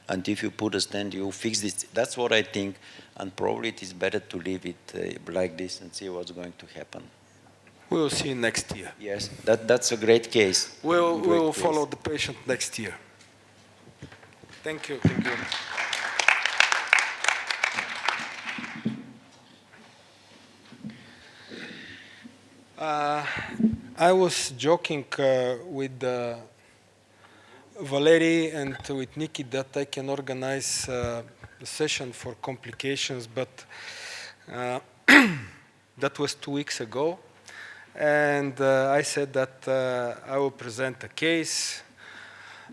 And if you put a stent, you fix this. That's what I think, and probably it is better to leave it like this and see what's going to happen. We'll see next year. Yes, that's a great case. We'll follow the patient next year. Thank you. Thank you. I was joking with Valery and with Nikki that I can organize a session for complications, but that was 2 weeks ago. And I said that I will present a case,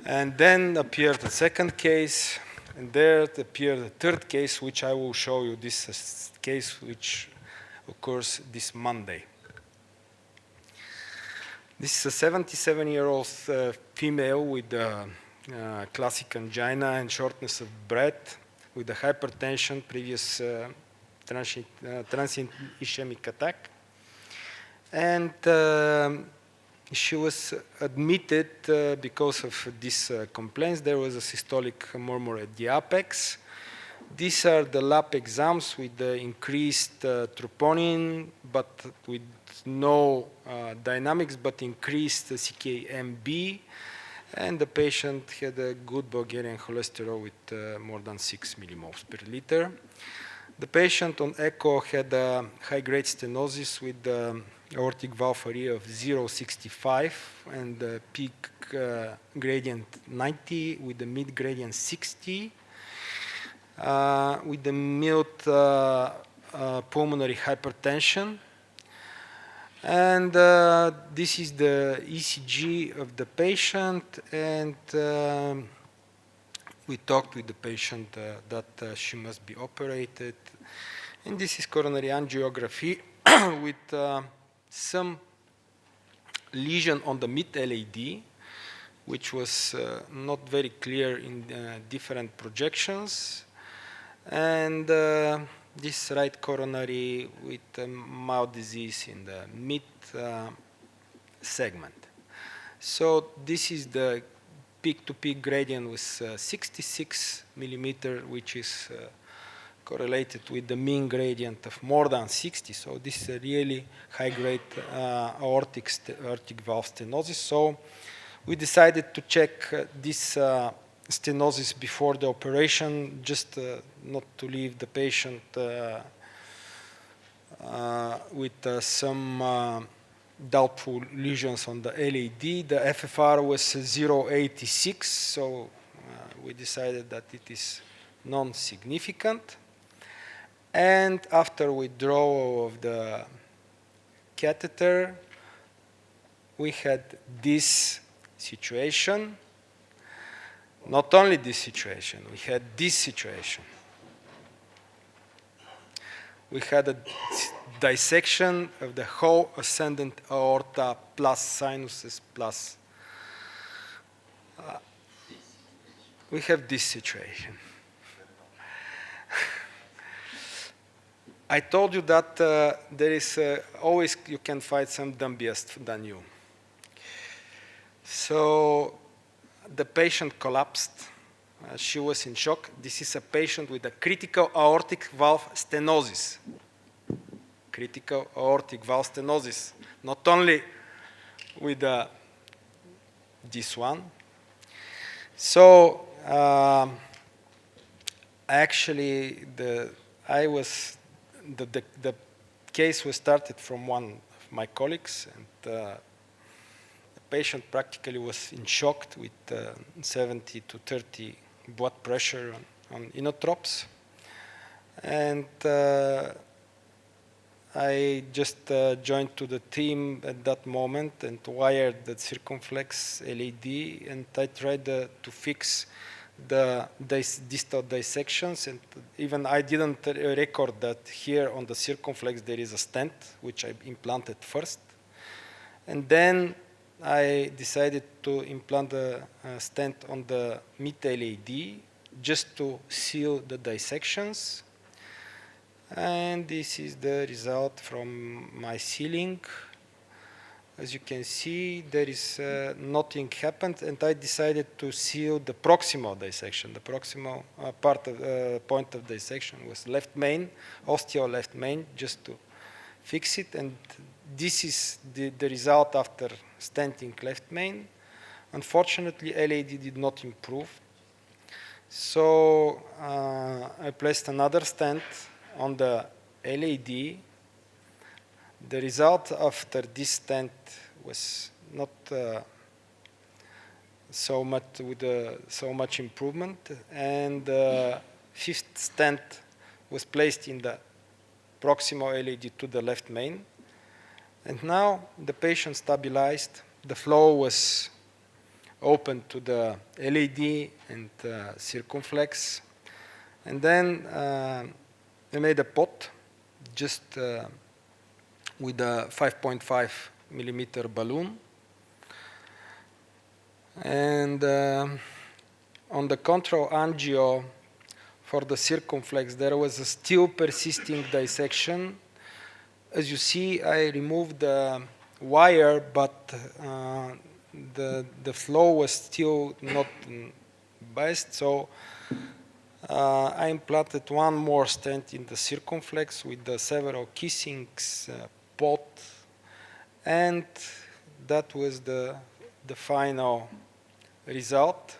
and then appeared the second case, and there appeared the third case, which I will show you. This is a case which occurs this Monday. This is a 77-year-old female with classic angina and shortness of breath, with a hypertension, previous transient ischemic attack. And she was admitted because of these complaints. There was a systolic murmur at the apex. These are the lab exams with the increased troponin, but with no dynamics, but increased CK-MB. And the patient had a good Bulgarian cholesterol with more than 6 millimoles per liter. The patient on echo had a high-grade stenosis with the aortic valve area of 0.65 and the peak gradient 90 with the mid gradient 60. With the mild pulmonary hypertension. And this is the ECG of the patient, and we talked with the patient that she must be operated. And this is coronary angiography with some lesion on the mid-LAD, which was not very clear in different projections. And this right coronary with mild disease in the mid segment. So this is the peak-to-peak gradient with 66 millimeter, which is correlated with the mean gradient of more than 60. So this is a really high-grade aortic valve stenosis. So we decided to check this stenosis before the operation, just not to leave the patient with some doubtful lesions on the LAD. The FFR was 0.86, so we decided that it is non-significant. And after withdrawal of the catheter, we had this situation. Not only this situation, we had this situation. We had a dissection of the whole ascendant aorta plus sinuses plus. We have this situation. I told you that there is always you can find some dumbiest than you. So the patient collapsed. She was in shock. This is a patient with a critical aortic valve stenosis. Critical aortic valve stenosis. Not only with this one. So actually, the case was started from one of my colleagues, and the patient practically was in shock with 70 to 30 blood pressure on inotropes. And I just joined to the team at that moment and wired the circumflex LAD, and I tried to fix the distal dissections, and even I didn't record that here on the circumflex there is a stent, which I implanted first. And then I decided to implant a stent on the mid-LAD just to seal the dissections. And this is the result from my sealing. As you can see, there is nothing happened, and I decided to seal the proximal dissection. The proximal point of dissection was left main, osteo left main, just to fix it. And this is the result after stenting left main. Unfortunately, LAD did not improve. So I placed another stent on the LAD. The result after this stent was not so much improvement, and the fifth stent was placed in the proximal LAD to the left main. And now the patient stabilized. The flow was open to the LAD and circumflex. And then I made a pot just with a 5.5 millimeter balloon. And on the control angio for the circumflex, there was a still persisting dissection As you see, I removed the wire, but the flow was still not best, so I implanted one more stent in the circumflex with the several kissings, pot, and that was the final result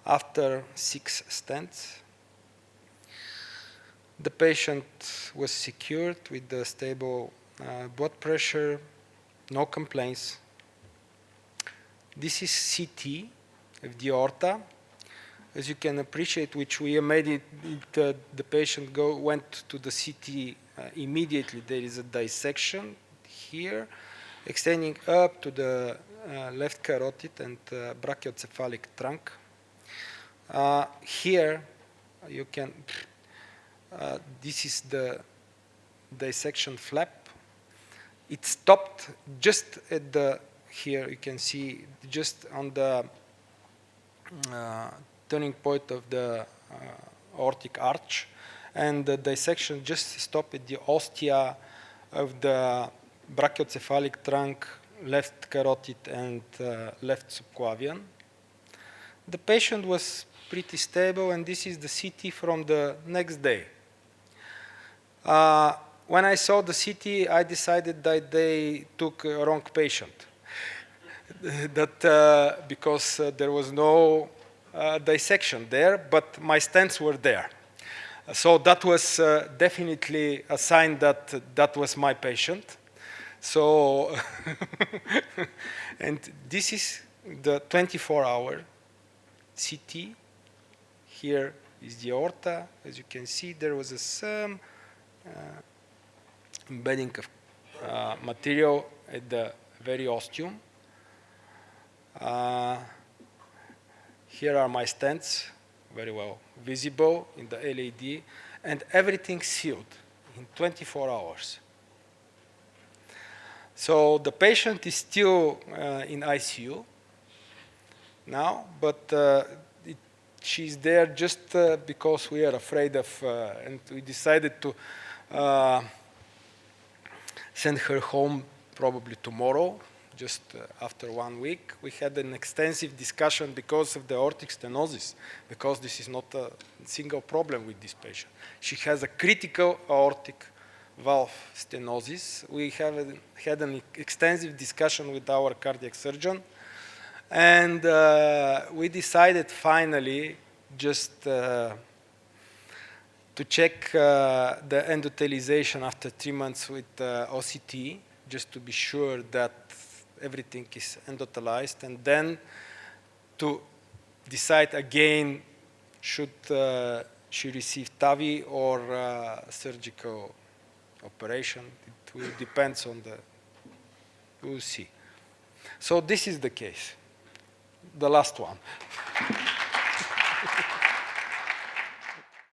after 6 stents. The patient was secured with the stable blood pressure, no complaints. This is CT of the aorta. As you can appreciate, which we made it, the patient went to the CT immediately. There is a dissection here, extending up to the left carotid and brachiocephalic trunk. Here, you can, this is the dissection flap. It stopped just at the, here you can see, just on the turning point of the aortic arch, and the dissection just stopped at the ostia of the brachiocephalic trunk, left carotid, and left subclavian. The patient was pretty stable, and this is the CT from the next day. When I saw the CT, I decided that they took a wrong patient. That because there was no dissection there, but my stents were there. So that was definitely a sign that that was my patient. So, and this is the 24-hour CT. Here is the aorta. As you can see, there was some embedding of material at the very ostium. Here are my stents, very well visible in the LAD, and everything sealed in 24 hours. So the patient is still in ICU now, but she's there just because we are afraid of, and we decided to send her home probably tomorrow, just after 1 week. We had an extensive discussion because of the aortic stenosis, because this is not a single problem with this patient. She has a critical aortic valve stenosis. We have had an extensive discussion with our cardiac surgeon, and we decided finally just to check the endothelialization after 3 months with OCT, just to be sure that everything is endothelized, and then to decide again should she receive TAVI or surgical operation. It will depend on the, we'll see. So this is the case, the last one.